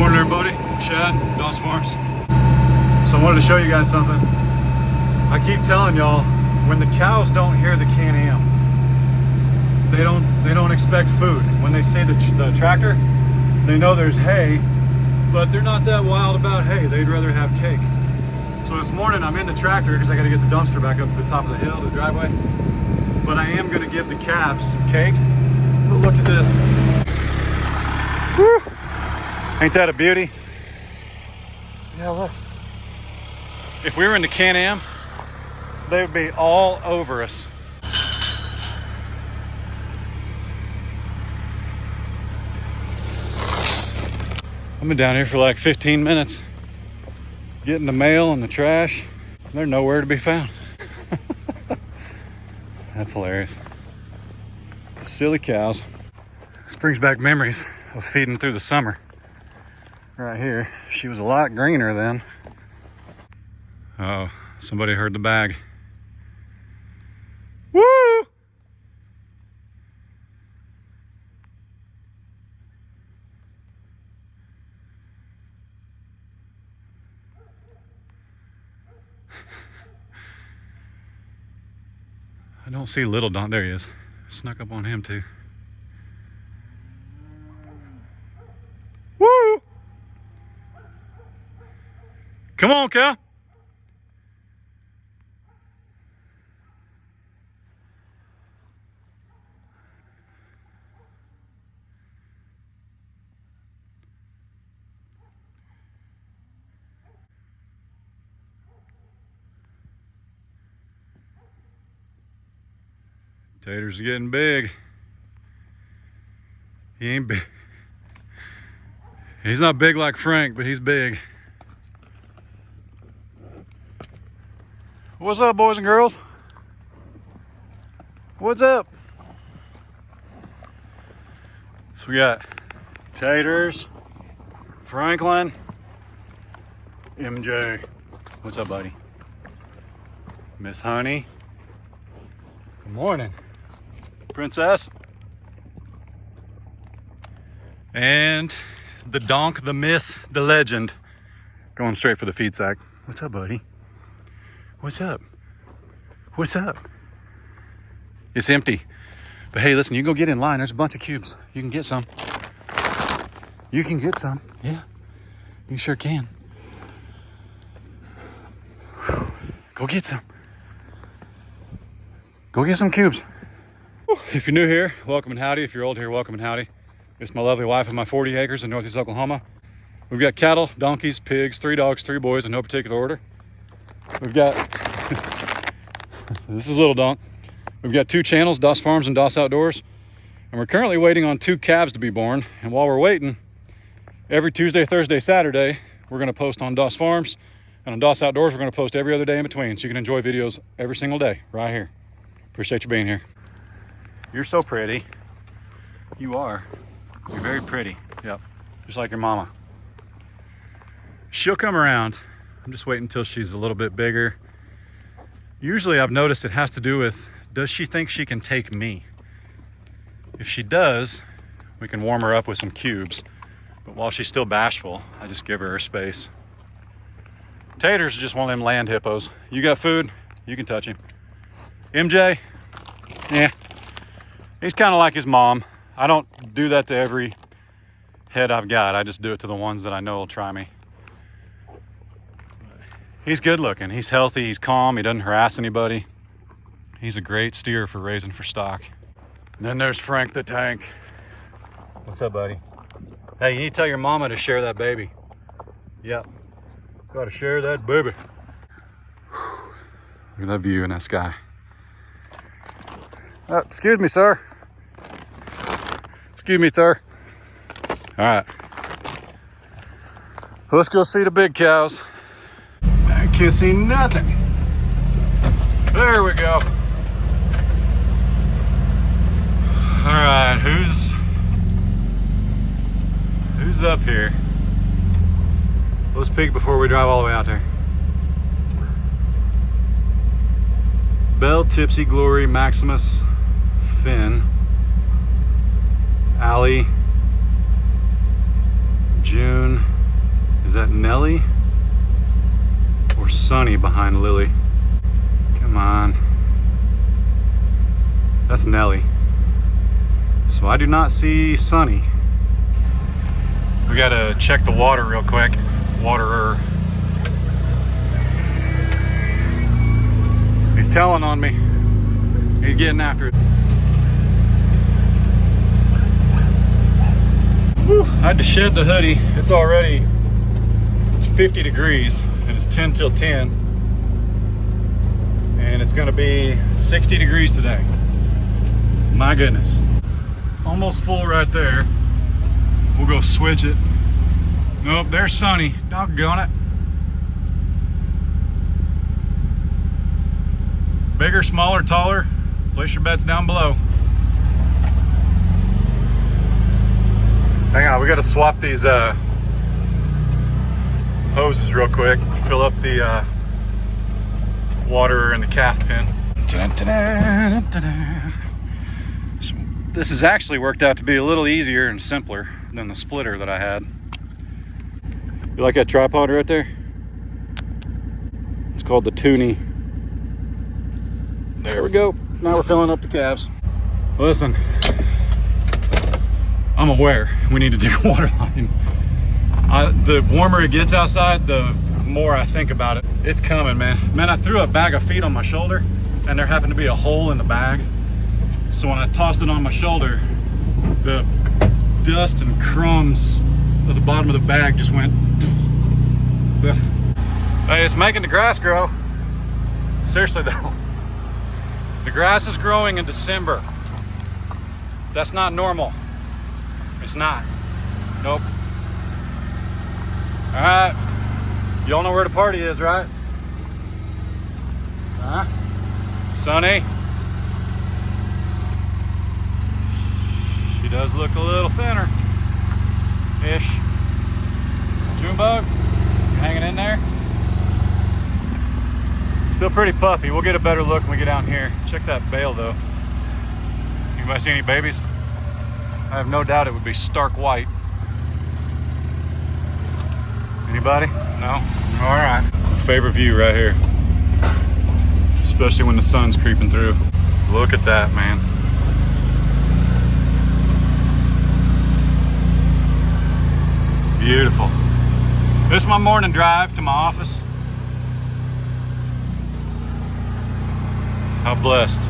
Morning everybody, Chad, Doss Farms. So I wanted to show you guys something. I keep telling y'all, when the cows don't hear the Can-Am, they don't expect food. When they see the tractor, they know there's hay, but they're not that wild about hay. They'd rather have cake. So this morning I'm in the tractor because I got to get the dumpster back up to the top of the hill, the driveway. But I am going to give the calves some cake. But look at this. Woo! Ain't that a beauty? Yeah, look. If we were in the Can-Am, they would be all over us. I've been down here for like 15 minutes, getting the mail and the trash. They're nowhere to be found. That's hilarious. Silly cows. This brings back memories of feeding through the summer. Right here, she was a lot greener then. Oh, somebody heard the bag. Woo! I don't see little Don. There he is. Snuck up on him too. Woo! Come on, cow. Tater's getting big. He ain't big. He's not big like Frank, but he's big. What's up, boys and girls? What's up? So we got Taters, Franklin, MJ. What's up, buddy? Miss Honey. Good morning. Princess. And the donk, the myth, the legend, going straight for the feed sack. What's up, buddy? What's up? What's up? It's empty. But hey, listen, you can go get in line. There's a bunch of cubes. You can get some. You can get some. Yeah, you sure can. Go get some. Go get some cubes. If you're new here, welcome and howdy. If you're old here, welcome and howdy. It's my lovely wife and my 40 acres in Northeast Oklahoma. We've got cattle, donkeys, pigs, 3 dogs, 3 boys in no particular order. We've got, this is Little Donk. We've got 2 channels, Doss Farms and Doss Outdoors. And we're currently waiting on 2 calves to be born. And while we're waiting, every Tuesday, Thursday, Saturday, we're gonna post on Doss Farms. And on Doss Outdoors, we're gonna post every other day in between. So you can enjoy videos every single day, right here. Appreciate you being here. You're so pretty. You are. You're very pretty. Yep. Just like your mama. She'll come around. I'm just waiting until she's a little bit bigger. Usually I've noticed it has to do with, does she think she can take me? If she does, we can warm her up with some cubes. But while she's still bashful, I just give her space. Tater's just one of them land hippos. You got food, you can touch him. MJ, yeah, he's kind of like his mom. I don't do that to every head I've got. I just do it to the ones that I know will try me. He's good looking, he's healthy, he's calm, he doesn't harass anybody. He's a great steer for raising for stock. And then there's Frank the Tank. What's up, buddy? Hey, you need to tell your mama to share that baby. Yep, gotta share that baby. Look at that view in that sky. Excuse me, sir. Excuse me, sir. All right. Let's go see the big cows. I can't see nothing. There we go. All right, who's up here? Let's peek before we drive all the way out there. Belle, Tipsy, Glory, Maximus, Finn, Allie, June. Is that Nellie or Sunny behind Lily? Come on. That's Nellie. So I do not see Sunny. We gotta check the water real quick. Waterer. He's telling on me. He's getting after it. Whew, I had to shed the hoodie. It's 50 degrees and it's 10 till 10. And it's gonna be 60 degrees today. My goodness. Almost full right there. We'll go switch it. Nope, there's Sunny. Doggone it. Bigger, smaller, taller. Place your bets down below. Hang on, we gotta swap these hoses real quick to fill up the water in the calf pen. So this has actually worked out to be a little easier and simpler than the splitter that I had. You like that tripod right there? It's called the Toonie. There we go. Now we're filling up the calves. Listen, I'm aware we need to do water line. The warmer it gets outside, the more I think about it. It's coming, man. Man, I threw a bag of feed on my shoulder and there happened to be a hole in the bag. So when I tossed it on my shoulder, the dust and crumbs at the bottom of the bag just went. Hey, it's making the grass grow. Seriously though. The grass is growing in December. That's not normal. It's not. Nope. All right. Y'all know where the party is, right? Huh? Sunny? She does look a little thinner. Ish. Junebug, you hanging in there? Still pretty puffy. We'll get a better look when we get down here. Check that bale though. Anybody see any babies? I have no doubt it would be stark white. Anybody? No? All right. Favorite view right here. Especially when the sun's creeping through. Look at that, man. Beautiful. This is my morning drive to my office. How blessed.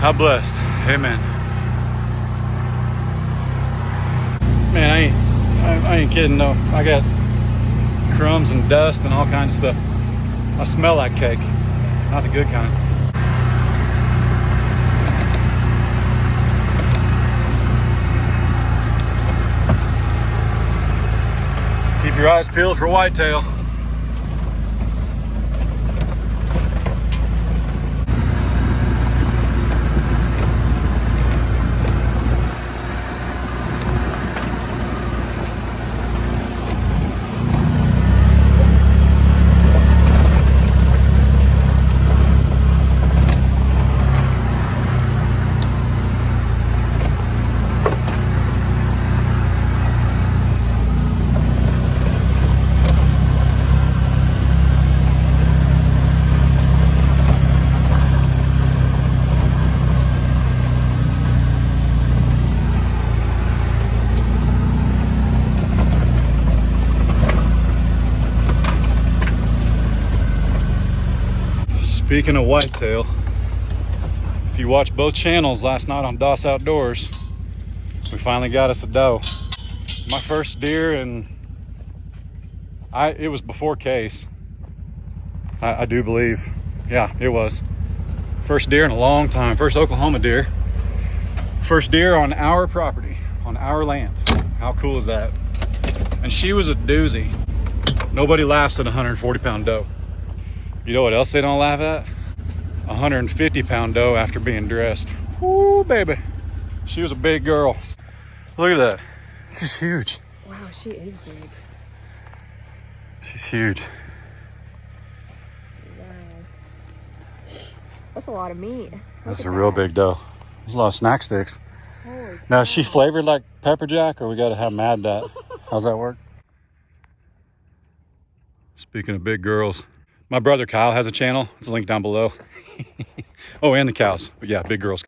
How blessed. Amen. Man, I ain't kidding though. I got crumbs and dust and all kinds of stuff. I smell like cake. Not the good kind. Keep your eyes peeled for whitetail. Speaking of whitetail, if you watched both channels last night on Doss Outdoors, we finally got us a doe. My first deer, and it was before Case. I do believe. Yeah, it was. First deer in a long time. First Oklahoma deer. First deer on our property, on our land. How cool is that? And she was a doozy. Nobody laughs at a 140-pound doe. You know what else they don't laugh at? 150-pound doe after being dressed. Woo, baby. She was a big girl. Look at that. She's huge. Wow, she is big. She's huge. Wow. That's a lot of meat. That's a real big doe. There's a lot of snack sticks. Now, is she flavored like pepper jack, or we got to have Mad Dat? How's that work? Speaking of big girls, my brother Kyle has a channel. It's linked down below. Oh, and the cows. But yeah, big girls.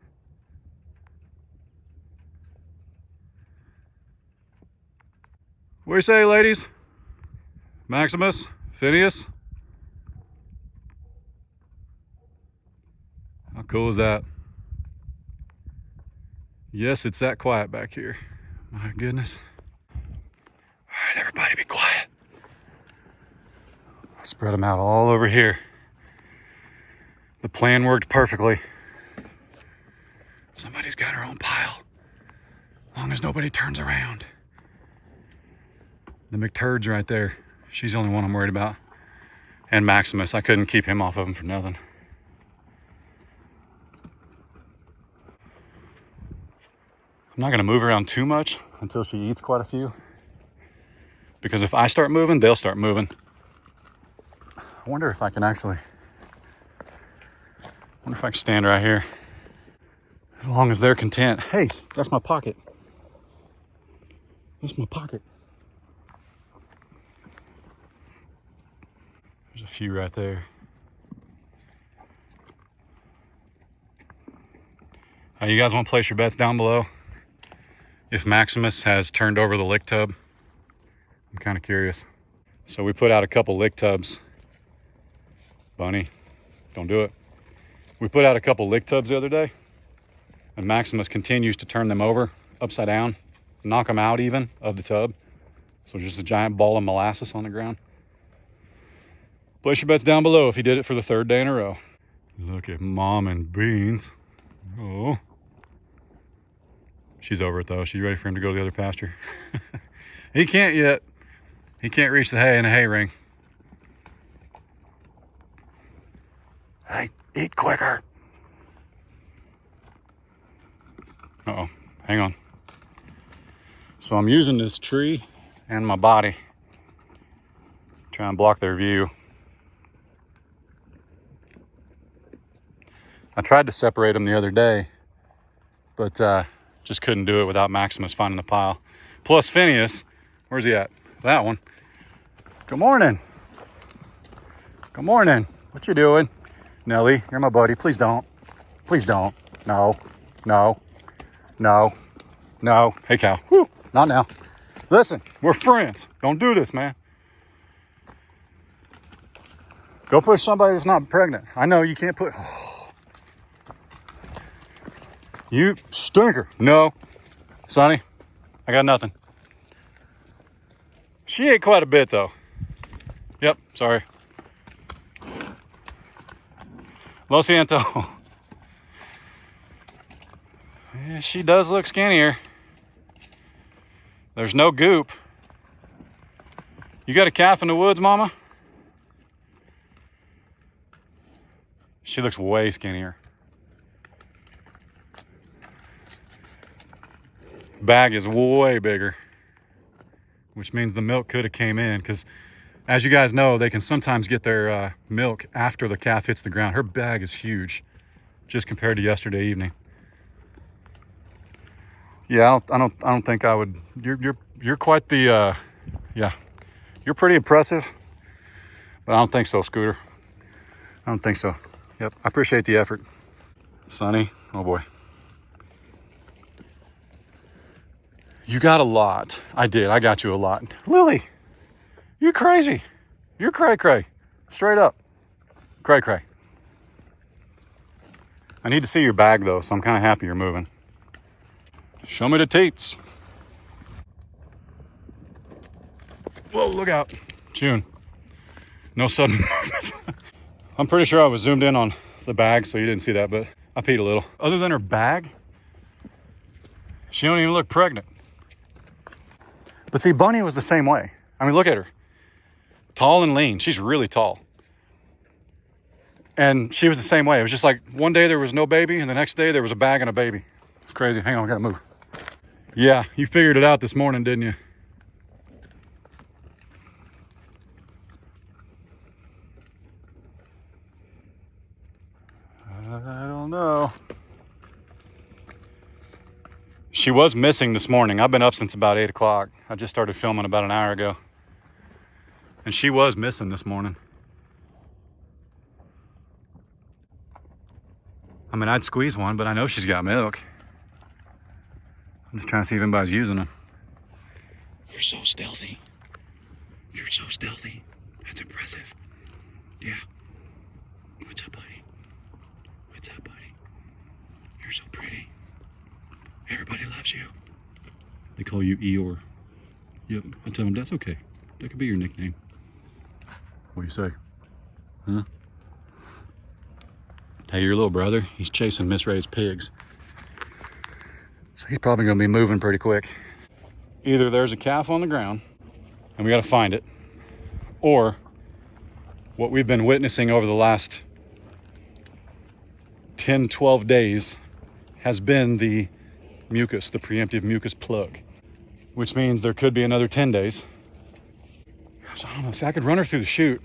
What do you say, ladies? Maximus? Phineas? How cool is that? Yes, it's that quiet back here. My goodness. All right, everybody be quiet. Spread them out all over here. The plan worked perfectly. Somebody's got her own pile. As long as nobody turns around. The McTurd's right there. She's the only one I'm worried about. And Maximus, I couldn't keep him off of him for nothing. I'm not gonna move around too much until she eats quite a few. Because if I start moving, they'll start moving. I wonder if I can actually, stand right here. As long as they're content. Hey, that's my pocket. That's my pocket. There's a few right there. You guys want to place your bets down below? If Maximus has turned over the lick tub, I'm kind of curious. So we put out a couple lick tubs. Bunny, don't do it. We put out a couple lick tubs the other day, and Maximus continues to turn them over upside down, knock them out even of the tub. So just a giant ball of molasses on the ground. Place your bets down below if he did it for the 3rd day in a row. Look at Mom and Beans. Oh. She's over it though. She's ready for him to go to the other pasture. He can't yet. He can't reach the hay in a hay ring. Hey, eat quicker. Uh-oh, hang on. So I'm using this tree and my body. Try and block their view. I tried to separate them the other day, but just couldn't do it without Maximus finding the pile. Plus Phineas, where's he at? That one. Good morning. Good morning. What you doing? Nelly, you're my buddy. Please don't. Please don't. No. No. No. No. Hey, cow. Woo. Not now. Listen, we're friends. Don't do this, man. Go push somebody that's not pregnant. I know you can't put... You stinker. No. Sonny, I got nothing. She ate quite a bit, though. Yep, sorry. Lo siento. Yeah, she does look skinnier. There's no goop. You got a calf in the woods, Mama? She looks way skinnier. Bag is way bigger, which means the milk could have came in, because as you guys know, they can sometimes get their milk after the calf hits the ground. Her bag is huge, just compared to yesterday evening. Yeah, I don't think I would. You're quite the yeah. You're pretty impressive, but I don't think so, Scooter. I don't think so. Yep, I appreciate the effort. Sonny, oh boy. You got a lot. I did. I got you a lot. Lily, you're crazy. You're cray-cray. Straight up. Cray-cray. I need to see your bag, though, so I'm kind of happy you're moving. Show me the teats. Whoa, look out. June. No sudden movements. I'm pretty sure I was zoomed in on the bag, so you didn't see that, but I peed a little. Other than her bag, she don't even look pregnant. But see, Bunny was the same way. I mean, look at her. Tall and lean. She's really tall. And she was the same way. It was just like one day there was no baby, and the next day there was a bag and a baby. It's crazy. Hang on, I gotta move. Yeah, you figured it out this morning, didn't you? I don't know. She was missing this morning. I've been up since about 8 o'clock. I just started filming about an hour ago. And she was missing this morning. I mean, I'd squeeze one, but I know she's got milk. I'm just trying to see if anybody's using them. You're so stealthy. You're so stealthy. That's impressive. Yeah. What's up, buddy? What's up, buddy? You're so pretty. Everybody loves you. They call you Eeyore. Yep, I tell them that's okay. That could be your nickname. What do you say? Huh? Hey, your little brother, he's chasing misraised pigs. So he's probably gonna be moving pretty quick. Either there's a calf on the ground and we gotta find it, or what we've been witnessing over the last 10, 12 days has been the mucus, the preemptive mucus plug, which means there could be another 10 days. Gosh, I don't know, see, I could run her through the chute,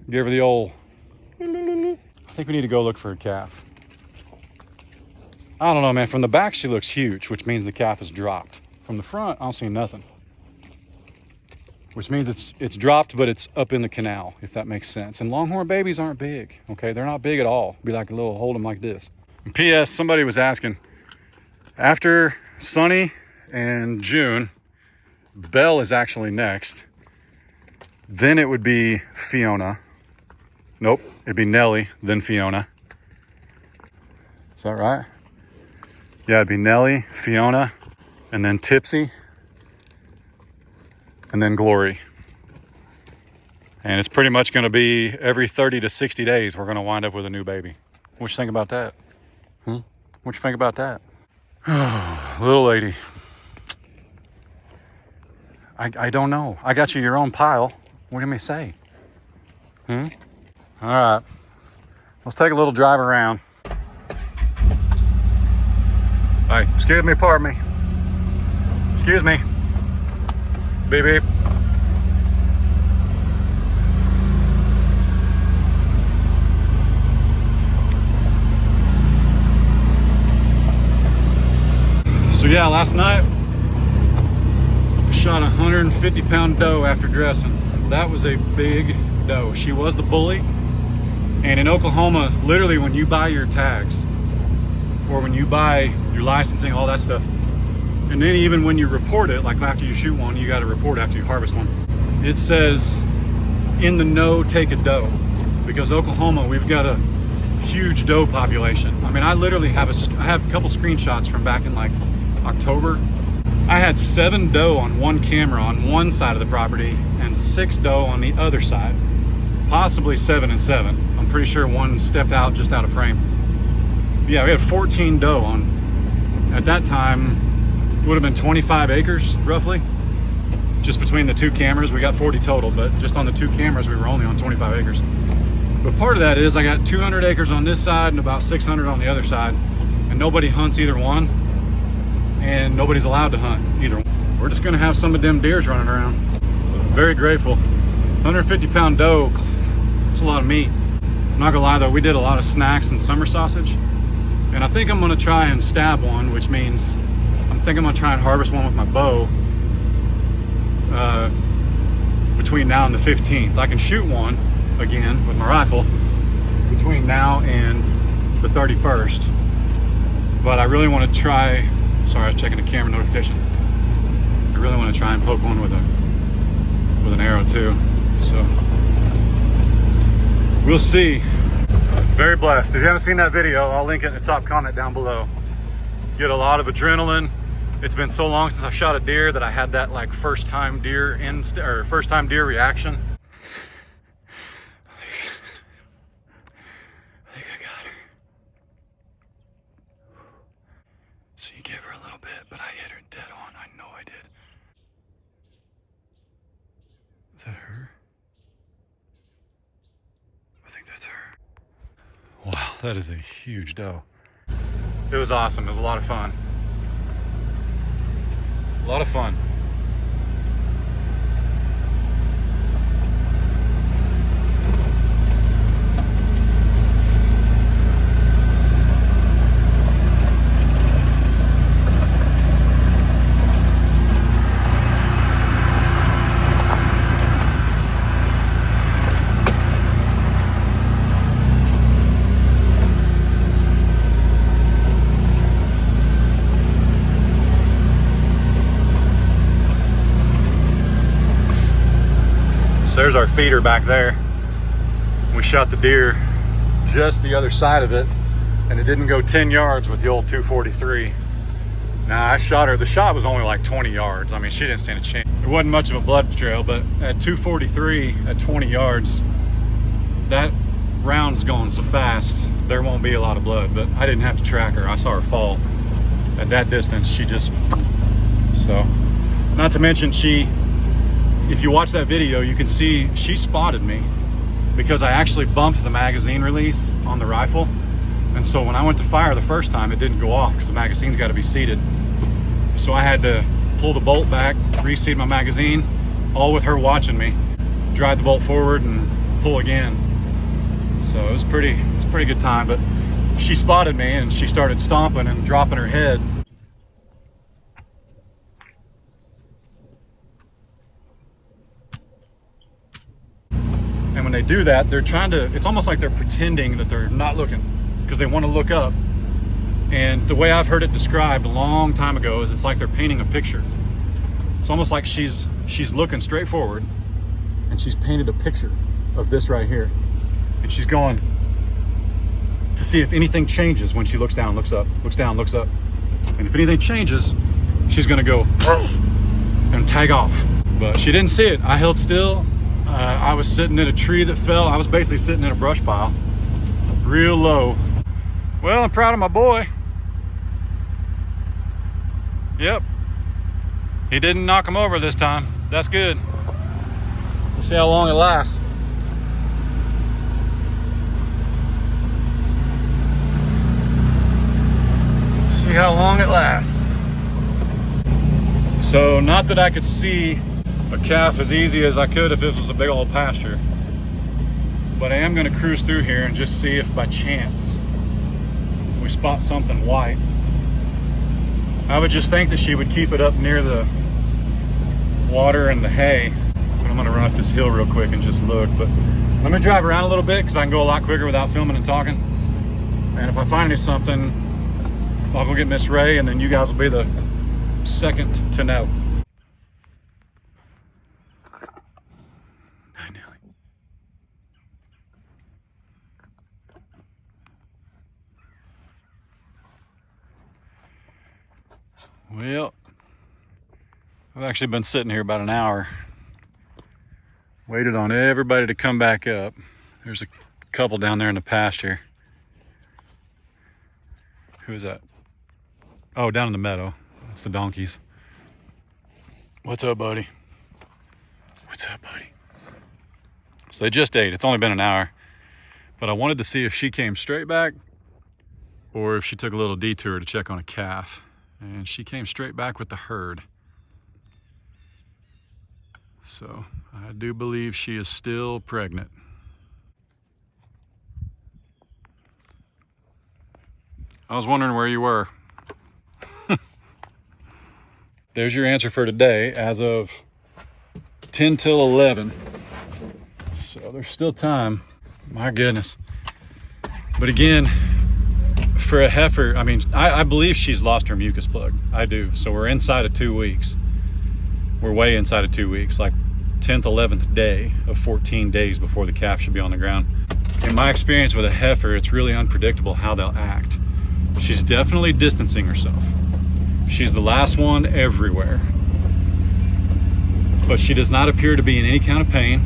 give her the old, I think we need to go look for a calf. I don't know, man, from the back she looks huge, which means the calf is dropped. From the front, I don't see nothing. Which means it's dropped, but it's up in the canal, if that makes sense. And longhorn babies aren't big, okay? They're not big at all. Be like a little, hold them like this. And P.S., somebody was asking, after Sunny and June, Belle is actually next. Then it would be Fiona. Nope, it'd be Nellie, then Fiona. Is that right? Yeah, it'd be Nellie, Fiona, and then Tipsy, and then Glory. And it's pretty much gonna be every 30 to 60 days we're gonna wind up with a new baby. What you think about that? What you think about that? Oh, little lady. I don't know. I got you your own pile. What do you may say? All right, let's take a little drive around. All right, excuse me, pardon me. Excuse me. Beep, beep. So yeah, last night, I shot a 150-pound doe after dressing. That was a big doe. She was the bully. And in Oklahoma, literally when you buy your tags, or when you buy your licensing, all that stuff, and then even when you report it, like after you shoot one, you got to report after you harvest one. It says, in the know, take a doe. Because Oklahoma, we've got a huge doe population. I mean, I literally have I have a couple screenshots from back in like October. I had 7 doe on one camera on one side of the property and 6 doe on the other side. Possibly 7 and 7. I'm pretty sure one stepped out just out of frame. But yeah, we had 14 doe on. At that time, it would have been 25 acres roughly. Just between the 2 cameras, we got 40 total, but just on the 2 cameras, we were only on 25 acres. But part of that is I got 200 acres on this side and about 600 on the other side, and nobody hunts either one, and nobody's allowed to hunt either one. We're just gonna have some of them deers running around. Very grateful. 150-pound doe, it's a lot of meat. I'm not gonna lie though, we did a lot of snacks and summer sausage, and I think I'm gonna try and stab one, which means I'm gonna try and harvest one with my bow between now and the 15th. I can shoot one again with my rifle between now and the 31st, but I really want to try. Sorry, I was checking the camera notification. I really want to try and poke one with an arrow too. So we'll see. Very blessed. If you haven't seen that video, I'll link it in the top comment down below. Get a lot of adrenaline. It's been so long since I've shot a deer that I had that like first time deer reaction. I think I got her. So you gave her a little bit, but I hit her dead on. I know I did. Is that her? I think that's her. Wow, that is a huge doe. It was awesome. It was a lot of fun. A lot of fun. there's our feeder back there. We shot the deer just the other side of it, and it didn't go 10 yards with the old 243. Now I shot her, the shot was only like 20 yards. I mean, she didn't stand a chance. It wasn't much of a blood trail, but at 243 at 20 yards, that round's going so fast, there won't be a lot of blood, but I didn't have to track her. I saw her fall at that distance. She just, so, not to mention if you watch that video, you can see she spotted me because I actually bumped the magazine release on the rifle. And so when I went to fire the first time, it didn't go off because the magazine's got to be seated. So I had to pull the bolt back, reseat my magazine, all with her watching me. Drive the bolt forward and pull again. So it was a pretty good time, but she spotted me and she started stomping and dropping her head. And when they do that, they're trying to, it's almost like they're pretending that they're not looking because they want to look up. And the way I've heard it described a long time ago is it's like they're painting a picture. It's almost like she's looking straight forward and she's painted a picture of this right here. And she's going to see if anything changes when she looks down, looks up, looks down, looks up. And if anything changes, she's gonna go and tag off. But she didn't see it. I held still. I was sitting in a tree that fell. I was basically sitting in a brush pile, real low. Well, I'm proud of my boy. Yep. He didn't knock him over this time. That's good. We'll see how long it lasts. See how long it lasts. So, not that I could see a calf as easy as I could if it was a big old pasture, but I am going to cruise through here and just see if by chance we spot something white. I would just think that she would keep it up near the water and the hay, but I'm going to run up this hill real quick and just look. But let me drive around a little bit because I can go a lot quicker without filming and talking. And if I find something, I'll go get Miss Ray, and then you guys will be the second to know. Well, I've actually been sitting here about an hour. Waited on everybody to come back up. There's a couple down there in the pasture. Who is that? Oh, down in the meadow. That's the donkeys. What's up, buddy? What's up, buddy? So they just ate. It's only been an hour. But I wanted to see if she came straight back or if she took a little detour to check on a calf. And she came straight back with the herd. So I do believe she is still pregnant. I was wondering where you were. There's your answer for today as of 10 till 11. So there's still time. My goodness. But again, for a heifer, I mean, I believe she's lost her mucus plug. I do. So we're inside of 2 weeks. We're way inside of 2 weeks, like 10th, 11th day of 14 days before the calf should be on the ground. In my experience with a heifer, it's really unpredictable how they'll act. She's definitely distancing herself. She's the last one everywhere. But she does not appear to be in any kind of pain.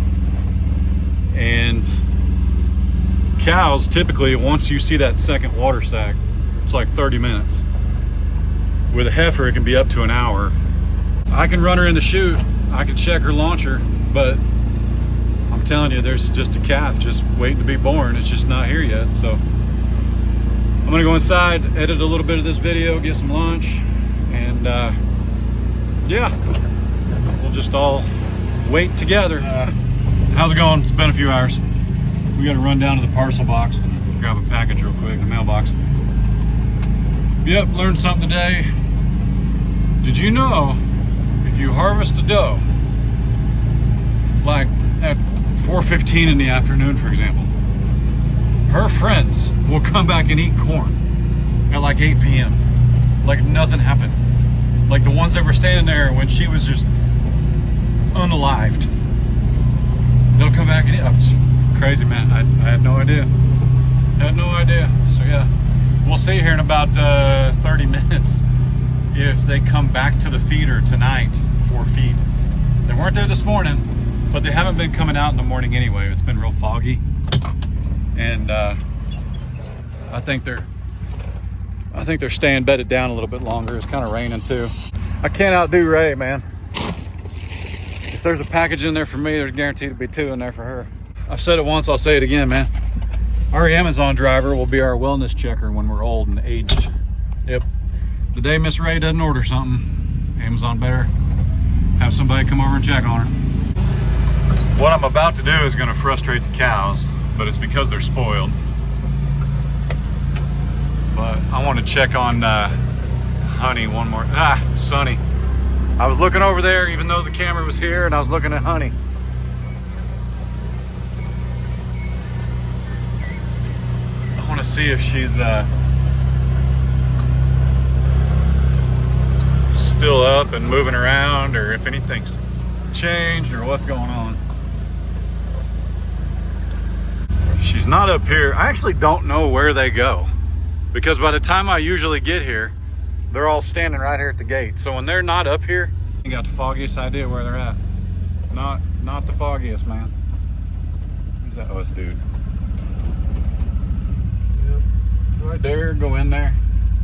And cows, typically, once you see that second water sac, it's like 30 minutes. With a heifer, it can be up to an hour. I can run her in the chute, I can check her launcher, but I'm telling you, there's just a calf just waiting to be born. It's just not here yet. So I'm gonna go inside, edit a little bit of this video, get some lunch, and yeah, we'll just all wait together. How's it going? It's been a few hours. We got to run down to the parcel box and grab a package real quick, the mailbox. Yep, learned something today. Did you know if you harvest a doe, like at 4:15 in the afternoon, for example, her friends will come back and eat corn at like 8 p.m. like nothing happened. Like the ones that were standing there when she was just unalived. they'll come back and eat. It's crazy, man. I had no idea. Had no idea. So yeah, we'll see here in about 30 minutes if they come back to the feeder tonight for feed. They weren't there this morning, but they haven't been coming out in the morning anyway. It's been real foggy, and I think they're staying bedded down a little bit longer. It's kind of raining too. I can't outdo Ray, man. If there's a package in there for me, there's guaranteed to be 2 in there for her. I've said it once, I'll say it again, man. Our Amazon driver will be our wellness checker when we're old and aged. Yep. The day Miss Ray doesn't order something, Amazon better have somebody come over and check on her. What I'm about to do is going to frustrate the cows, but it's because they're spoiled. But I want to check on Honey one more. Sunny. I was looking over there even though the camera was here, and I was looking at Honey. I want to see if she's still up and moving around, or if anything's changed or what's going on. She's not up here. I actually don't know where they go, because by the time I usually get here, they're all standing right here at the gate. So when they're not up here, you got the foggiest idea where they're at. Not the foggiest, man. Who's that us dude? Yep. Do I dare go in there?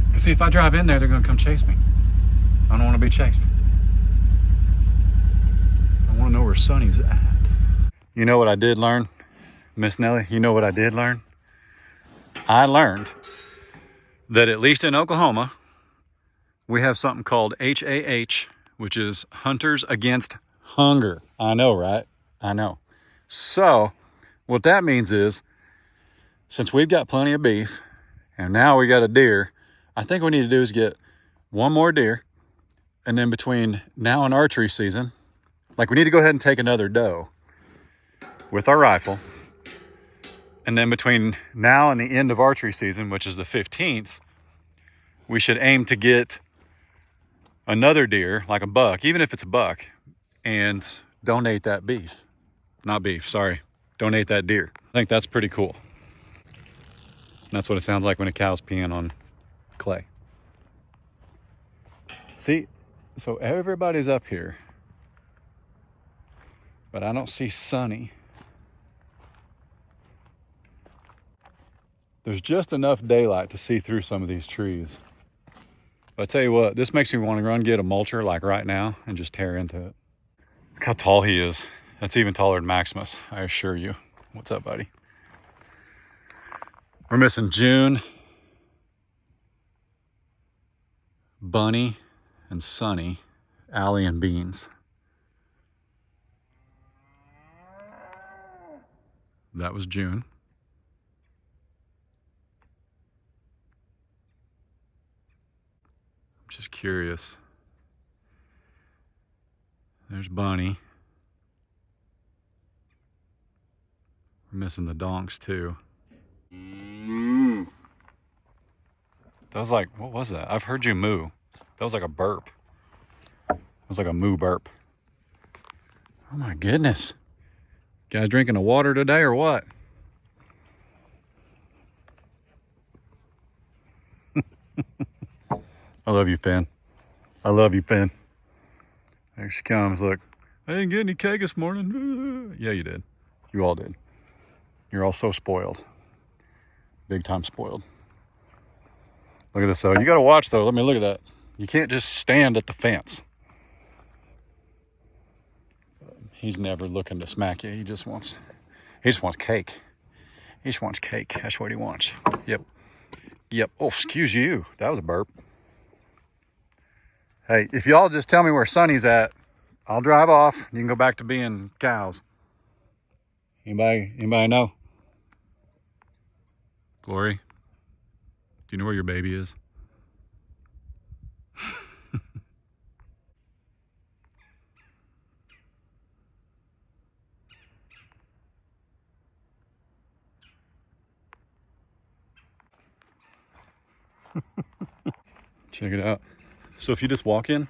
Because see, if I drive in there, they're gonna come chase me. I don't want to be chased. I want to know where Sonny's at. You know what I did learn, Miss Nellie? You know what I did learn? I learned that at least in Oklahoma, we have something called HAH, which is Hunters Against Hunger. I know, right? I know. So what that means is, since we've got plenty of beef and now we got a deer, I think what we need to do is get one more deer. And then between now and archery season, like we need to go ahead and take another doe with our rifle. And then between now and the end of archery season, which is the 15th, we should aim to get another deer, like a buck, even if it's a buck, and donate that beef. Not beef, sorry. Donate that deer. I think that's pretty cool. And that's what it sounds like when a cow's peeing on clay. See, so everybody's up here, but I don't see Sonny. There's just enough daylight to see through some of these trees. But I tell you what, this makes me want to run get a mulcher like right now and just tear into it. Look how tall he is. That's even taller than Maximus, I assure you. What's up, buddy? We're missing June, Bunny, and Sunny, Allie, and Beans. That was June. I'm just curious. There's Bunny. We're missing the donks too. That was like, what was that? I've heard you moo. That was like a burp. It was like a moo burp. Oh my goodness. You guys drinking the water today or what? I love you, Finn. I love you, Finn. There she comes, look. I didn't get any cake this morning. Yeah, you did. You all did. You're all so spoiled. Big time spoiled. Look at this though. You gotta watch though. Let me look at that. You can't just stand at the fence. He's never looking to smack you. He just wants cake. He just wants cake. That's what he wants. Yep. Yep. Oh, excuse you. That was a burp. Hey, if y'all just tell me where Sonny's at, I'll drive off. You can go back to being cows. Anybody know? Glory, do you know where your baby is? Check it out. So if you just walk in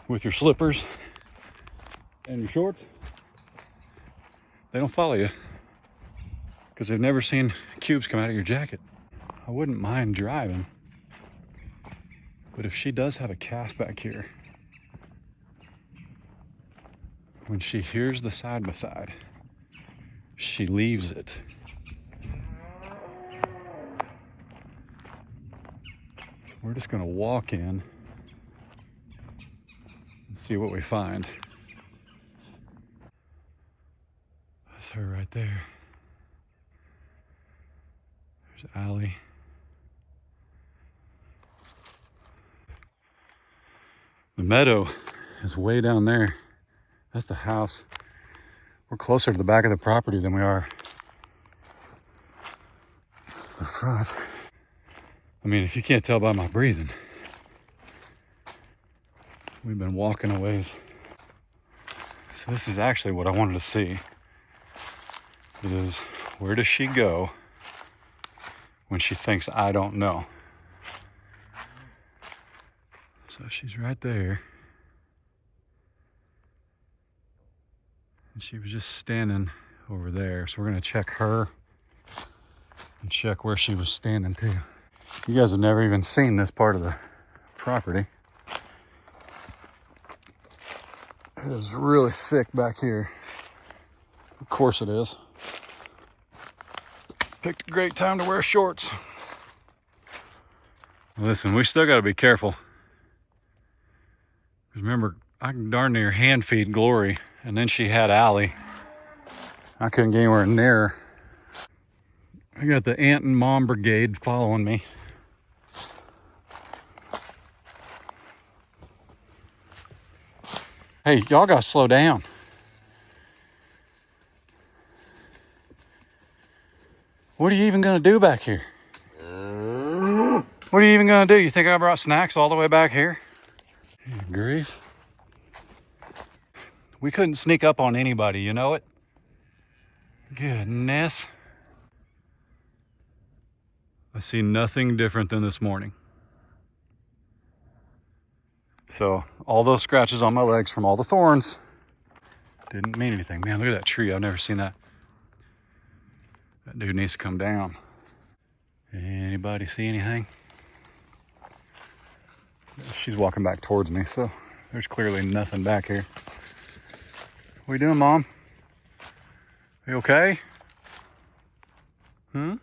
with your slippers and your shorts, They don't follow you because they've never seen cubes come out of your jacket. I wouldn't mind driving, but if she does have a calf back here, when she hears the side by side, she leaves it. So we're just gonna walk in and see what we find. That's her right there. There's Allie. The meadow is way down there. That's the house. We're closer to the back of the property than we are the front. I mean, if you can't tell by my breathing, we've been walking a ways. So this is actually what I wanted to see, is where does she go when she thinks I don't know? So she's right there. And she was just standing over there. So we're gonna check her and check where she was standing too. You guys have never even seen this part of the property. It is really thick back here. Of course it is. Picked a great time to wear shorts. Listen, we still gotta be careful. Remember, I can darn near hand feed Glory, and then she had Allie. I couldn't get anywhere near her. I got the aunt and mom brigade following me. Hey, y'all gotta slow down. What are you even gonna do back here? What are you even gonna do? You think I brought snacks all the way back here? Good grief. We couldn't sneak up on anybody, you know it? Goodness. I see nothing different than this morning. So all those scratches on my legs from all the thorns didn't mean anything. Man, look at that tree. I've never seen that. That dude needs to come down. Anybody see anything? She's walking back towards me, so there's clearly nothing back here. What are you doing, Mom? Are you okay? Hmm?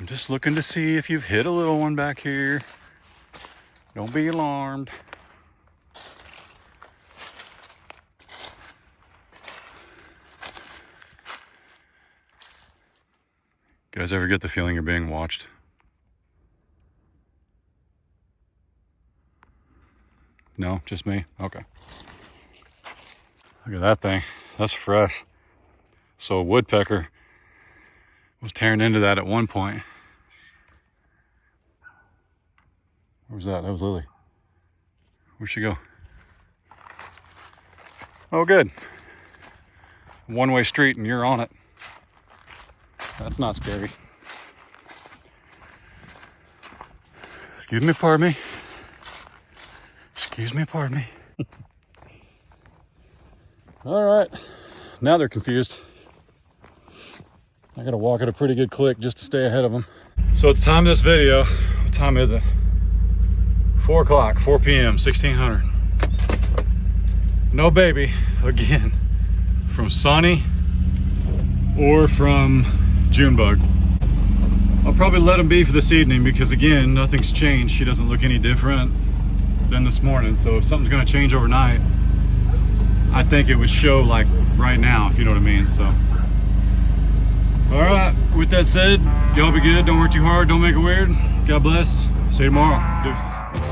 I'm just looking to see if you've hit a little one back here. Don't be alarmed. You guys ever get the feeling you're being watched? No, just me? Okay. Look at that thing. That's fresh. So a woodpecker was tearing into that at one point. Where was that? That was Lily. Where'd she go? Oh, good. One-way street and you're on it. That's not scary. Excuse me, pardon me. Excuse me, pardon me. All right, now they're confused. I gotta walk at a pretty good click just to stay ahead of them. So at the time of this video, what time is it? 4 o'clock, 4 p.m., 1600. No baby, again, from Sonny or from Junebug. I'll probably let them be for this evening because again, nothing's changed. She doesn't look any different than this morning. So if something's gonna change overnight, I think it would show like right now, if you know what I mean. So, all right, with that said, y'all be good. Don't work too hard. Don't make it weird. God bless. See you tomorrow. Deuces.